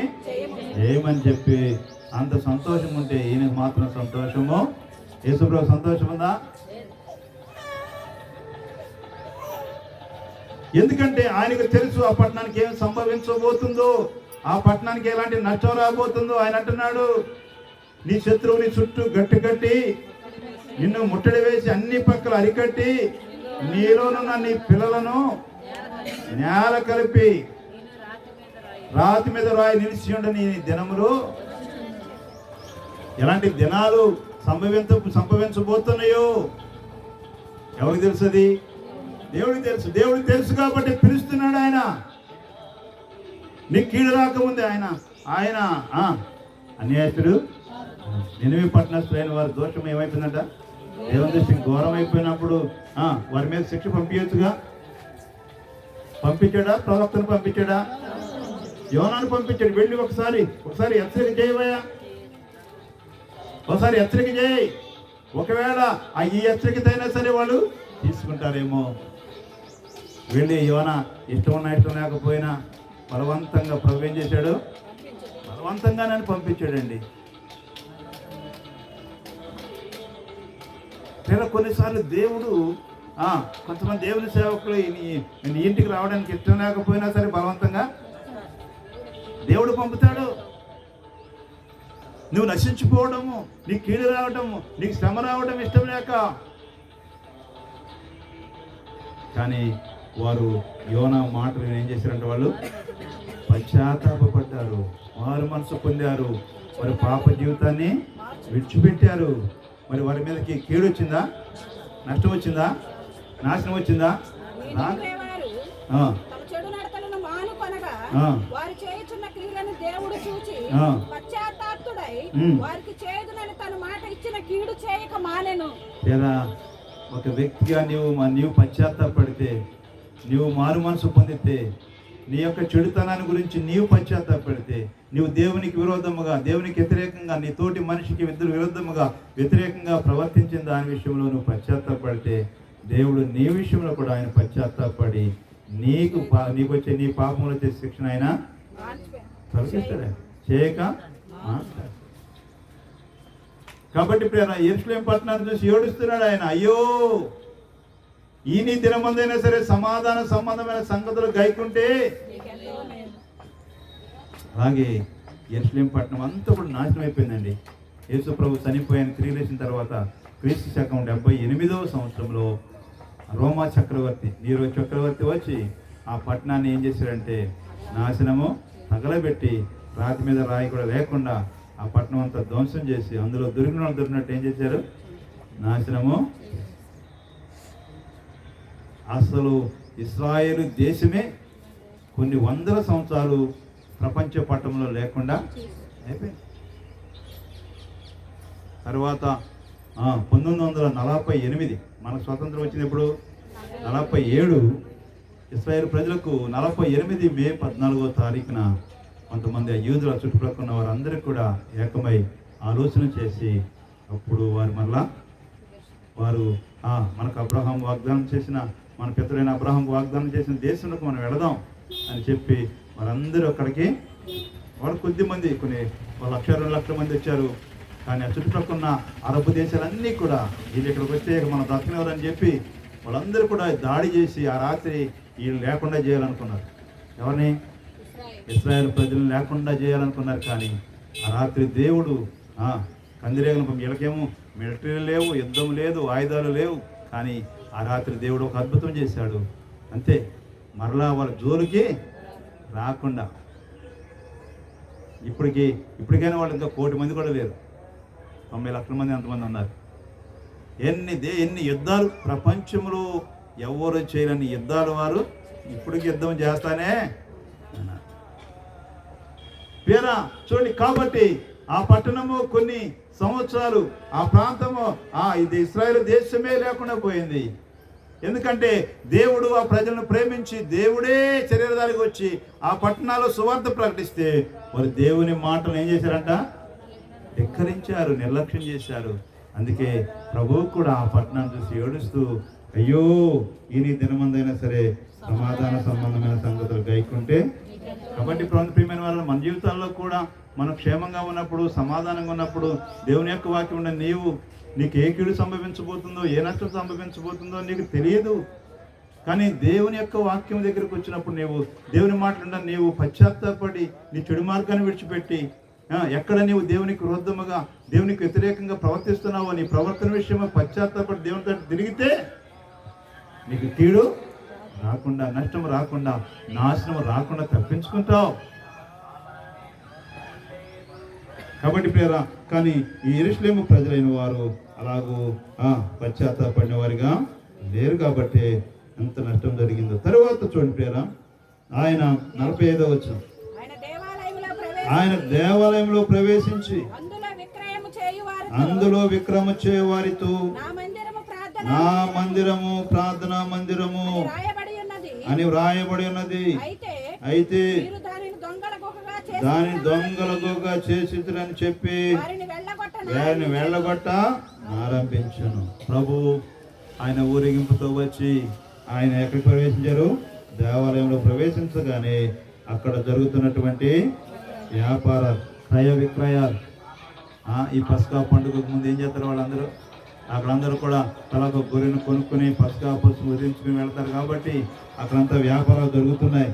ఏమని చెప్పి అంత సంతోషం ఉంటే ఈయనకు మాత్రం సంతోషము. యేసుప్రభు సంతోషం ఉందా? ఎందుకంటే ఆయనకు తెలుసు ఆ పట్టణానికి ఏం సంభవించబోతుందో, ఆ పట్టణానికి ఎలాంటి నష్టం రాబోతుందో. ఆయన అంటున్నాడు, నీ శత్రువుని చుట్టూ గట్టి కట్టి నిన్ను ముట్టడి వేసి అన్ని పక్కల అరికట్టి నీలోనున్న నీ పిల్లలను నేల కలిపి రాతి మీద రాయి నిలిచి ఉండని దినములు. ఎలాంటి దినాలు సంభవించబోతున్నాయో ఎవరికి తెలుసు? అది దేవుడికి తెలుసు. దేవుడికి తెలుసు కాబట్టి పిలుస్తున్నాడు ఆయన. నీ కీడు రాకముందే ఆయన అన్యాయస్తుడు నినివే పట్టణస్థులైన వారి దోషం ఏమైపోయిందంట, దేవుని దృష్టికి ఘోరం అయిపోయినప్పుడు వారి మీద శిక్ష పంపించచ్చుగా. పంపించాడా? ప్రవక్తను పంపించాడా? యోనాను పంపించాడు. వెళ్ళి ఒకసారి హెచ్చరిక చేయవయ్యా, ఒకసారి హెచ్చరిక చేయి. ఒకవేళ ఈ హెచ్చరికతైనా సరే వాళ్ళు తీసుకుంటారేమో. వెళ్ళి యోనా ఇష్టం లేకపోయినా బలవంతంగా ప్రభు ఏం చేశాడు, బలవంతంగా నన్ను పంపించాడండి. కొన్నిసార్లు దేవుడు కొంతమంది దేవుని సేవకులు నీ ఇంటికి రావడానికి ఇష్టం లేకపోయినా సరే బలవంతంగా దేవుడు పంపుతాడు. నువ్వు నశించిపోవడము, నీకు కీడు రావడము, నీకు శ్రమ రావడం ఇష్టం లేక. కానీ వారు యోనా మాటలు ఏం చేశారంటే వాళ్ళు పశ్చాత్తాపడ్డారు, వారు మనసు పొందారు, వారి పాప జీవితాన్ని విడిచిపెట్టారు. మరి వారి మీదకి కీడు వచ్చిందా, నష్టం వచ్చిందా, నాశనం వచ్చిందా? చెడు నడతలను మానుకొనగా వారు చేయుచున్న క్రియలను దేవుడు చూచి పశ్చాత్తాపుడై వారికి చేయుదునని తన మాట ఇచ్చిన కీడు చేయక మానెను. లేదా ఒక వ్యక్తిగా నీవు పశ్చాత్తాపడితే, నీవు మారు మనసు పొందితే, నీ యొక్క చెడుతనాన్ని గురించి నీవు పశ్చాత్తాపడితే, నీవు దేవునికి విరోధముగా, దేవునికి వ్యతిరేకంగా, నీ తోటి మనిషికి వ్యతిరేకంగా ప్రవర్తించిన దాని విషయంలో నువ్వు పశ్చాత్తాపడితే, దేవుడు నీ విషయంలో కూడా ఆయన పశ్చాత్తాపడి నీకు వచ్చే నీ పాపంలో వచ్చే శిక్షణ ఆయన తొలగిస్తాడు, చేయక. కాబట్టి యెరూషలేము పట్టణాన్ని చూసి ఏడుస్తున్నాడు ఆయన. అయ్యో, ఈ నీ దినమందైనా సరే సమాధాన సంబంధమైన సంగతులు గైకుంటే. అలాగే యెరూషలేము పట్టణం అంతా కూడా నాశనం అయిపోయిందండి. యేసు ప్రభు చనిపోయిన తిరిగి తర్వాత క్రీస్తు శకం 78వ సంవత్సరంలో రోమా చక్రవర్తి నీరో చక్రవర్తి వచ్చి ఆ పట్టణాన్ని ఏం చేశాడంటే నాశనము తగలబెట్టి రాతి మీద రాయి కూడా లేకుండా ఆ పట్టణం అంతా ధ్వంసం చేసి అందులో దొరికినట్టు ఏం చేశారు, నాశనము. అసలు ఇశ్రాయేలు దేశమే కొన్ని వందల సంవత్సరాలు ప్రపంచ పట్టణంలో లేకుండా అయిపోయింది. తర్వాత 1948 మనకు స్వతంత్రం వచ్చినప్పుడు 47 ఇశ్రాయేలు ప్రజలకు 48 మే 14వ తారీఖున కొంతమంది యూదుల చుట్టుపక్కల ఉన్న వారందరికీ కూడా ఏకమై ఆలోచన చేసి అప్పుడు వారు మనకు అబ్రహాం వాగ్దానం చేసిన, మన పితరైన అబ్రహాం వాగ్దానం చేసిన దేశంలోకి మనం వెళదాం అని చెప్పి వారందరూ అక్కడికి, వారు కొద్దిమంది కొన్ని 1,00,000 2 లక్షల మంది వచ్చారు. కానీ ఆ చుట్టుపక్కల ఉన్న అరబ్ దేశాలన్నీ కూడా వీళ్ళు ఇక్కడికి వస్తే మనం దక్కనివ్వరని చెప్పి వాళ్ళందరూ కూడా దాడి చేసి ఆ రాత్రి వీళ్ళు లేకుండా చేయాలనుకున్నారు. ఎవరిని? ఇశ్రాయేలు ప్రజలను లేకుండా చేయాలనుకున్నారు. కానీ ఆ రాత్రి దేవుడు కందిరేగలు, వీళ్ళకేమో మిలిటరీ లేవు, యుద్ధం లేదు, ఆయుధాలు లేవు. కానీ ఆ రాత్రి దేవుడు ఒక అద్భుతం చేశాడు. అంతే, మరలా వాళ్ళ జోలికి రాకుండా ఇప్పటికైనా వాళ్ళు ఇంకా 1 కోటి మంది కూడా లేరు. 90 లక్షల మంది ఎంతమంది ఉన్నారు. ఎన్ని యుద్ధాలు ప్రపంచంలో ఎవరు చేయలేని యుద్ధాలు వారు ఇప్పటికి యుద్ధం చేస్తానే అన్నారు. పేరా చూడండి. కాబట్టి ఆ పట్టణము కొన్ని సంవత్సరాలు, ఆ ప్రాంతము, ఇది ఇశ్రాయేలు దేశమే లేకుండా పోయింది. ఎందుకంటే దేవుడు ఆ ప్రజలను ప్రేమించి దేవుడే శరీరధారికి వచ్చి ఆ పట్టణాల్లో సువార్త ప్రకటిస్తే వారు దేవుని మాటలు ఏం చేశారంట? ధిక్కరించారు, నిర్లక్ష్యం చేశారు. అందుకే ప్రభువు కూడా ఆ పట్టణాన్ని చూసి ఏడుస్తూ, అయ్యో ఈ దినమందైనా సరే సమాధాన సంబంధమైన సంగతులు గైకుంటే. కాబట్టి ప్రియమైన వాళ్ళ మన జీవితాల్లో కూడా మనం క్షేమంగా ఉన్నప్పుడు, సమాధానంగా ఉన్నప్పుడు దేవుని యొక్క వాక్యం ఉండే నీకు ఏ కీడు సంభవించబోతుందో, ఏ నష్టం సంభవించబోతుందో నీకు తెలియదు. కానీ దేవుని యొక్క వాక్యం దగ్గరికి వచ్చినప్పుడు దేవుని మాటలుండ నీవు పశ్చాత్తాపడి నీ చెడు మార్గాన్ని విడిచిపెట్టి ఎక్కడ నీవు దేవునికి విరుద్ధముగా, దేవునికి వ్యతిరేకంగా ప్రవర్తిస్తున్నావో నీ ప్రవర్తన విషయంలో పశ్చాత్తాపడి దేవునితో తిరిగితే నీకు కీడు రాకుండా, నష్టం రాకుండా, నాశనం రాకుండా తప్పించుకుంటావు. కాబట్టి ప్రియరా, కానీ ఈ యెరూషలేము ప్రజలైన వారు అలాగూ పశ్చాత్తాపడిన వారిగా లేరు. కాబట్టి ఎంత నష్టం జరిగిందో. తరువాత చూడండి ప్రియరా, ఆయన 45వ వచనం, ఆయన దేవాలయంలో ప్రవేశించి అందులో విక్రయము చేయు వారితో నా మందిరము ప్రార్థనా మందిరము అని వ్రాయబడి ఉన్నది. అయితే దాని దొంగలుగా చేసిరని చెప్పి వారిని వెళ్ళగొట్ట ఆరంభించను. ప్రభు ఆయన ఊరేగింపుతో వచ్చి ఆయన ఎక్కడికి ప్రవేశించారు? దేవాలయంలో ప్రవేశించగానే అక్కడ జరుగుతున్నటువంటి వ్యాపారాలు, క్రయ విక్రయాలు, ఈ పస్కా పండుగకు ముందు ఏం చేస్తారు వాళ్ళందరూ? అక్కడందరూ కూడా తలకు గొర్రెను కొనుక్కుని పస్కా పసుపు వదిలించుకుని వెళ్తారు. కాబట్టి అక్కడంతా వ్యాపారాలు జరుగుతున్నాయి.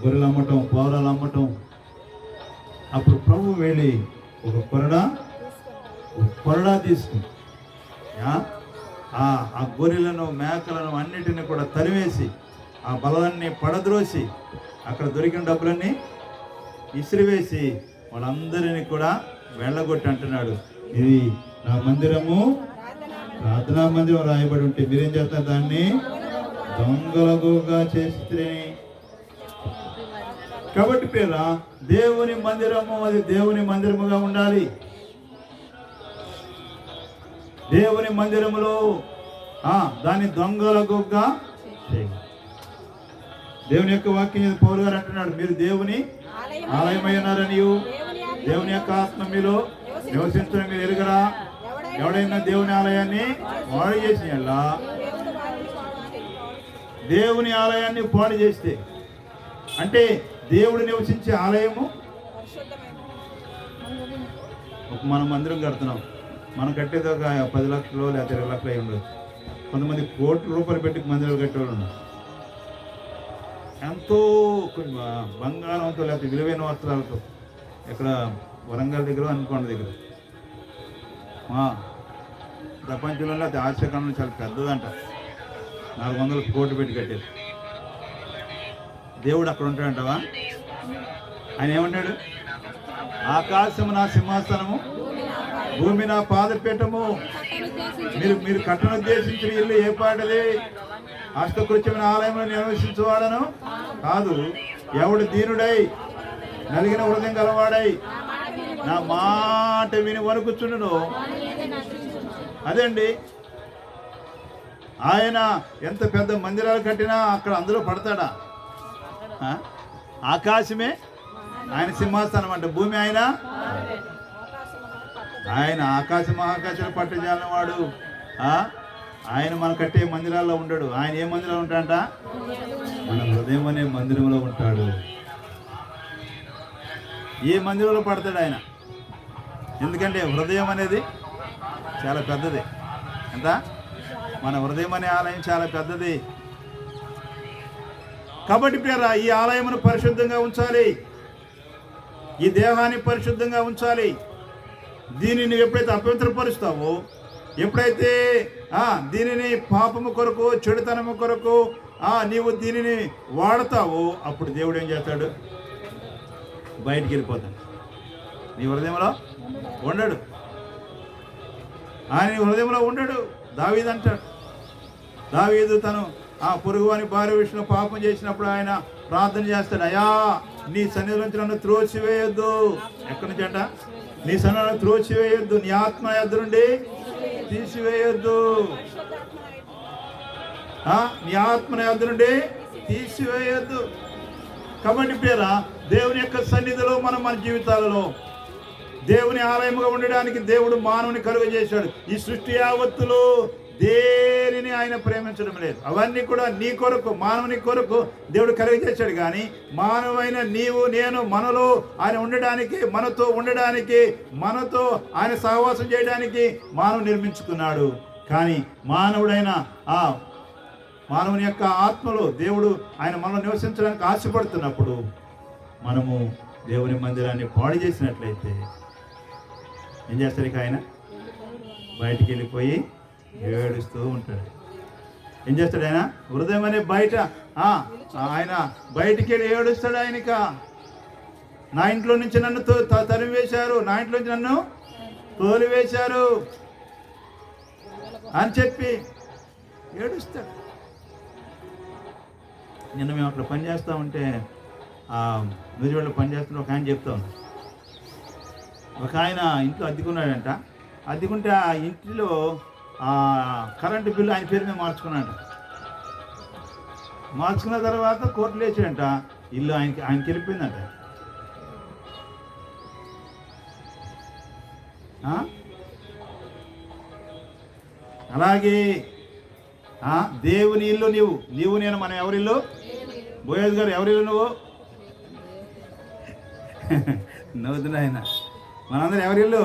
గొర్రెలు అమ్మటం, పౌరాలు అమ్మటం. అప్పుడు ప్రభు వెళ్ళి ఒక కొరడా తీసుకుని ఆ గొర్రెలను, మేకలను అన్నిటిని కూడా తరివేసి ఆ బలాన్ని పడద్రోసి అక్కడ దొరికిన డబ్బులన్నీ ఇసిరివేసి వాళ్ళందరినీ కూడా వెళ్ళగొట్టి అంటున్నాడు, ఇది నా మందిరము, ప్రార్థనా మందిరం రాయబడి ఉంటే మీరేం చేస్తారు? దాన్ని దొంగలుగా చేస్తే. కాబట్టి పేరా దేవుని మందిరము, అది దేవుని మందిరముగా ఉండాలి. దేవుని మందిరములో దాన్ని దొంగలుగా చేయాలి. దేవుని యొక్క వాక్యం పౌలు గారు అంటున్నాడు, మీరు దేవుని ఆలయమై ఉన్నారని, దేవుని యొక్క ఆత్మ మీలో నివసించడం మీరు ఎరుగరా? ఎవడైనా దేవుని ఆలయాన్ని పాడు చేసిన, దేవుని ఆలయాన్ని పాడు చేస్తే, అంటే దేవుడు నివసించే ఆలయము, మనం మందిరం కడుతున్నాం, మనం కట్టేది ఒక 10 లక్షలు లేదా 20 లక్షలు అయి ఉండొచ్చు. కొంతమంది కోట్ల రూపాయలు పెట్టి మందిరాలు కట్టేవాళ్ళు ఉన్నారు. ఎంతో బంగారంతో లేకపోతే విలువైన వస్త్రాలతో, ఇక్కడ వరంగల్ దగ్గర, అనుకొండ దగ్గర, ప్రపంచంలో లేకపోతే ఆశకాలం చాలా పెద్దదంట, 400 కోట్లు పెట్టి కట్టేది. దేవుడు అక్కడ ఉంటాడంటావా? ఆయన ఏమంటాడు? ఆకాశము నా సింహాసనము, భూమి నా పాదపీఠము. మీరు కట్టనుద్దేశించిన ఇల్లు ఏ పాటది? అష్టకృత్యమైన ఆలయంలో నివసించువాడను కాదు, ఎవడు దీనుడై నలిగిన హృదయం గలవాడై నా మాట విని వణుకుచుండును. అదండి, ఆయన ఎంత పెద్ద మందిరాలు కట్టినా అక్కడ అందులో పడతాడా? ఆకాశమే ఆయన సింహాసనం అంటే, భూమి ఆయన ఆకాశ మహాకాశాలు పట్టజాలని వాడు. ఆయన మన కట్టే మందిరాల్లో ఉండడు. ఆయన ఏ మందిరంలో ఉంటాడంట? మన హృదయం అనే మందిరంలో ఉంటాడు. ఏ మందిరంలో పడతాడు ఆయన? ఎందుకంటే హృదయం అనేది చాలా పెద్దది. ఎంత? మన హృదయం అనే ఆలయం చాలా పెద్దది. కాబట్టి ప్రియరా, ఈ ఆలయమును పరిశుద్ధంగా ఉంచాలి, ఈ దేహాన్ని పరిశుద్ధంగా ఉంచాలి. దీనిని ఎప్పుడైతే అపవిత్రపరుస్తావో, ఎప్పుడైతే దీనిని పాపము కొరకు, చెడుతనము కొరకు నీవు దీనిని వాడతావో, అప్పుడు దేవుడు ఏం చేస్తాడు? బయటికి వెళ్ళిపోతాడు. నీ హృదయంలో ఉండడు. ఆయన నీ హృదయంలో ఉండడు. దావీదు అంటాడు, దావీదు తను ఆ పొరుగువాని భార్య విషయంలో పాపం చేసినప్పుడు ఆయన ప్రార్థన చేస్తాడు, అయ్యా నీ సన్నిధి నుంచి నన్ను త్రోసివేయొద్దు. ఎక్కడి నుంచి అంట? నీ సన్నిధిని త్రోసివేయొద్దు, నీ ఆత్మ యొద్ద నుండి తీసివేయొద్దు, నీ ఆత్మ యొద్ద నుండి తీసివేయొద్దు. కాబట్టి పేర దేవుని యొక్క సన్నిధిలో మన జీవితాలలో దేవుని ఆలయముగా ఉండడానికి దేవుడు మానవుని కలుగజేశాడు. ఈ సృష్టి యావత్తులో దేనిని ఆయన ప్రేమించడం లేదు. అవన్నీ కూడా నీ కొరకు, మానవుని కొరకు దేవుడు కలుగజేశాడు. కానీ మానవైన నీవు నేను మనలో ఆయన ఉండడానికి, మనతో ఉండడానికి, మనతో ఆయన సహవాసం చేయడానికి మానవుడు నిర్మించుకున్నాడు. కానీ మానవుడైన ఆ మానవుని యొక్క ఆత్మలో దేవుడు ఆయన మనలో నివసించడానికి ఆశపడుతున్నప్పుడు మనము దేవుని మందిరాన్ని పాడు చేసినట్లయితే ఏం చేస్తారు? ఇక ఆయన బయటికి వెళ్ళిపోయి ఏడుస్తూ ఉంటాడు. ఏం చేస్తాడు? ఆయన హృదయం అనే బయట ఆయన బయటికి వెళ్ళి ఏడుస్తాడు. ఆయనక నా ఇంట్లో నుంచి నన్ను తరిమివేశారు, నా ఇంట్లో నుంచి నన్ను తోలివేశారు అని చెప్పి ఏడుస్తాడు. నిన్న మేము అక్కడ పని చేస్తూ ఉంటే నూజివేడలో పని చేస్తున్న ఒక ఆయన చెప్తా ఉన్నాడు. ఒక ఆయన ఇంట్లో అద్దెకున్నాడంట. అద్దెకుంటే ఆ ఇంటిలో కరెంటు బిల్లు ఆయన పేరు మీద మార్చుకున్నాడంట. మార్చుకున్న తర్వాత కోర్టులు వేసాడంట, ఇల్లు ఆయనకి వెళ్ళిపోయిందంట. అలాగే దేవుని ఇల్లు నీవు నేను మనం ఎవరిల్లు? బోయజ్ గారు ఎవరిల్లు? నువ్వు నవ్వుతున్నాయన. మనందరం ఎవరిల్లు?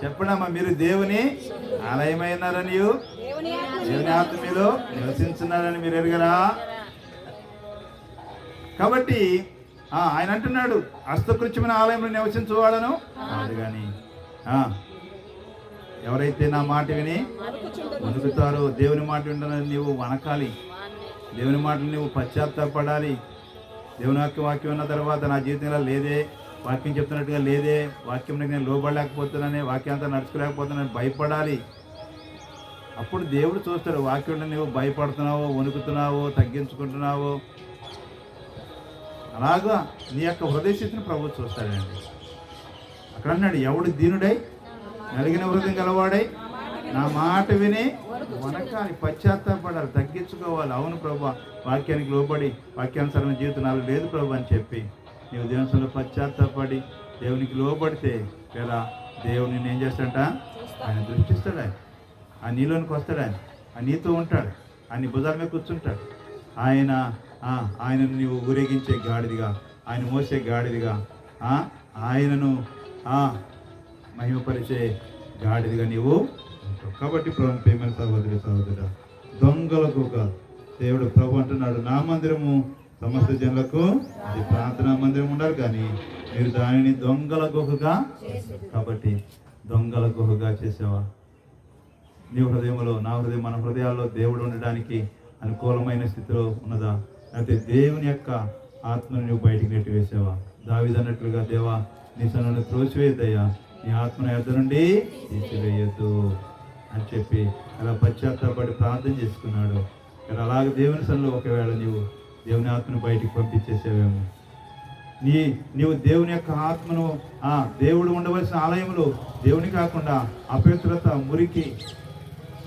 చెప్పండమ్మా. మీరు దేవుని ఆలయమైనారని, దేవుని ఆత్మ మీలో నివసించున్నారని మీరు ఎరుగరా? కాబట్టి ఆయన అంటున్నాడు, హస్తకృత్యమైన ఆలయంలో నివసించువాడను కాదు కానీ ఎవరైతే నా మాట విని వణుకుతారో. దేవుని మాట వింటానని నీవు వణకాలి. దేవుని మాటలు నువ్వు పశ్చాత్తాపడాలి. దేవుని వాక్యం ఉన్న తర్వాత నా జీవితంలో లేదే, వాక్యం చెప్తున్నట్టుగా లేదే, వాక్యం నేను లోబడలేకపోతున్నానే, వాక్యంతో నడుచుకోలేకపోతున్నానని భయపడాలి. అప్పుడు దేవుడు చూస్తాడు, వాక్యం నువ్వు భయపడుతున్నావో, వణుకుతున్నావో, తగ్గించుకుంటున్నావో. అలాగా నీ యొక్క హృదయ స్థితిని ప్రభువు చూస్తాడండి. అక్కడ అన్నాడు, ఎవడు దీనుడై నలిగిన హృదయం గలవాడై నా మాట విని వనకాలి, పశ్చాత్తాపడాలి, తగ్గించుకోవాలి. అవును ప్రభు, వాక్యానికి లోబడి వాక్యానుసరమైన జీవితం నాలో లేదు ప్రభు అని చెప్పి నీవు దేవునిలో పశ్చాత్తాపడి దేవునికి లోబడితే ఇలా దేవుడు నిన్ను ఏం చేస్తాడంట? ఆయన దృష్టిస్తాడు. ఆయన నీలోనికి వస్తాడు. ఆయన నీతో ఉంటాడు. ఆయన భుజాల మీద కూర్చుంటాడు. ఆయనను నీవు ఊరేగించే గాడిదిగా, ఆయన మోసే గాడిదిగా, ఆయనను మహిమపరిచే గాడిదిగా నీవు ఉంటావు. కాబట్టి ప్రభు ప్రేమ సహోదరుడా, దొంగలకు దేవుడు ప్రభు అంటున్నాడు, నా మందిరము సమస్త జనులకు అది ప్రార్థనా మందిరం ఉండాలి, కానీ మీరు దానిని దొంగల గుహగా, కాబట్టి దొంగల గుహగా చేసావా? నీ హృదయంలో, నా హృదయం, మన హృదయాల్లో దేవుడు ఉండడానికి అనుకూలమైన స్థితిలో ఉన్నదా? అయితే దేవుని యొక్క ఆత్మను నువ్వు బయటికి నెట్టివేసావా? దావీదు అన్నట్లుగా, దేవా నీ సన్నిధిని త్రోసివేయద్దయ్యా, నీ ఆత్మను యొద్ద నుండి తీసివేయొద్దు అని చెప్పి అలా పశ్చాత్తాపడి ప్రార్థన చేసుకున్నాడు. కానీ అలాగే దేవుని సన్నిధిలో ఒకవేళ నీవు దేవుని ఆత్మను బయటికి పంపించేసేవేమో. నీవు దేవుని యొక్క ఆత్మను దేవుడు ఉండవలసిన ఆలయంలో దేవుని కాకుండా అపవిత్రత, మురికి,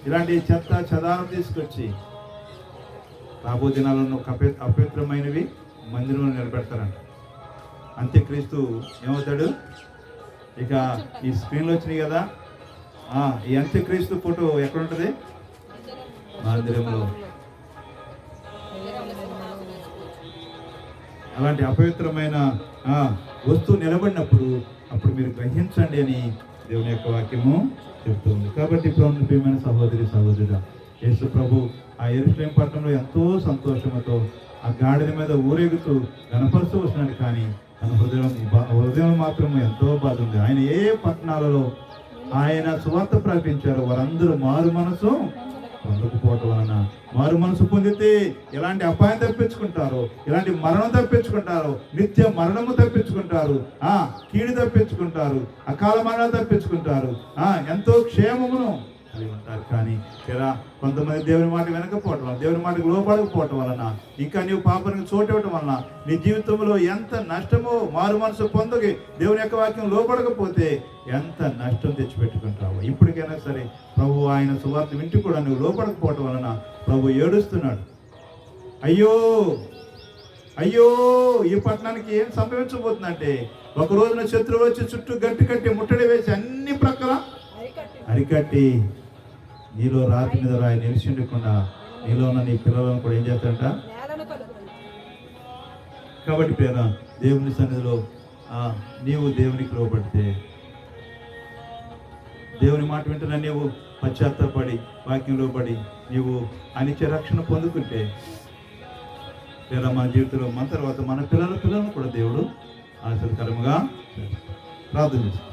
ఇలాంటి చెత్త చెదారం తీసుకొచ్చి రాబో దినాలను అపవిత్రమైనవి మందిరంలో నిలబెడతారంట. అంత్యక్రీస్తు ఏమవుతాడు? ఇక ఈ స్క్రీన్లో వచ్చినాయి కదా, ఈ అంత్యక్రీస్తు ఫోటో ఎక్కడ ఉంటుంది? మందిరంలో. అలాంటి అపవిత్రమైన వస్తువు నిలబడినప్పుడు అప్పుడు మీరు గ్రహించండి అని దేవుని యొక్క వాక్యము చెప్తుంది. కాబట్టి ఇప్పుడు ప్రియమైన సహోదరి సహోదరుడా, యేసు ప్రభు ఆ యెరూషలేము పట్టణంలో ఎంతో సంతోషంతో ఆ గాడిద మీద ఊరేగుతూ గణపరుస్తూ వస్తున్నాడు. కానీ తన హృదయం మాత్రం ఎంతో బాధ ఉంది. ఆయన ఏ పట్టణాలలో ఆయన సువార్త ప్రకటించారో వారందరూ మారు మనసు పొందకపోవటం వలన మారు మనసు పొందితే ఎలాంటి అపాయం తప్పించుకుంటారు, ఎలాంటి మరణం తప్పించుకుంటారు, నిత్య మరణము తప్పించుకుంటారు, కీడు తప్పించుకుంటారు, అకాల మరణం తప్పించుకుంటారు, ఎంతో క్షేమమును కలిగి ఉంటారు. కానీ ఇలా కొంతమంది దేవుని మాట వినకపోవటం వలన, దేవుని మాటకు లోపడకపోవటం వలన, ఇంకా నీవు పాపానికి చోటు ఇవ్వటం వలన నీ జీవితంలో ఎంత నష్టమో, మారు మనసు పొందగి దేవుని యొక్క వాక్యం లోపడకపోతే ఎంత నష్టం తెచ్చిపెట్టుకుంటావు. ఇప్పటికైనా సరే ప్రభు ఆయన సువార్త వింటూ కూడా నువ్వు లోపడకపోవటం వలన ప్రభు ఏడుస్తున్నాడు. అయ్యో అయ్యో, ఈ పట్టణానికి ఏం సంభవించబోతుందంటే ఒక రోజున శత్రువు వచ్చి చుట్టూ గట్టి కట్టి ముట్టడి వేసి అన్ని ప్రక్కల అరికట్టి నీలో రాతి మీద రాయి నిలిచిండకుండా నీలో ఉన్న నీ పిల్లలను కూడా ఏం చేస్తాడంట. కాబట్టి ప్రేమ దేవుని సన్నిధిలో నీవు దేవునికి లోబడితే, దేవుని మాట వింటున్నా నీవు పశ్చాత్తాపడి వాక్యంలో పడి నీవు అనిత్య రక్షణ పొందుకుంటే లేదా మన జీవితంలో మన తర్వాత మన పిల్లలను కూడా దేవుడు ఆశీర్వదకరముగా ప్రార్థన చేస్తాడు.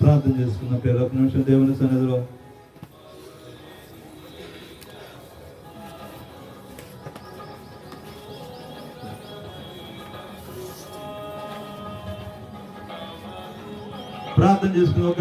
ప్రార్థన చేసుకున్న పేరు ఒక నిమిషం దేవుని సన్నిధిలో ప్రార్థన చేసుకున్న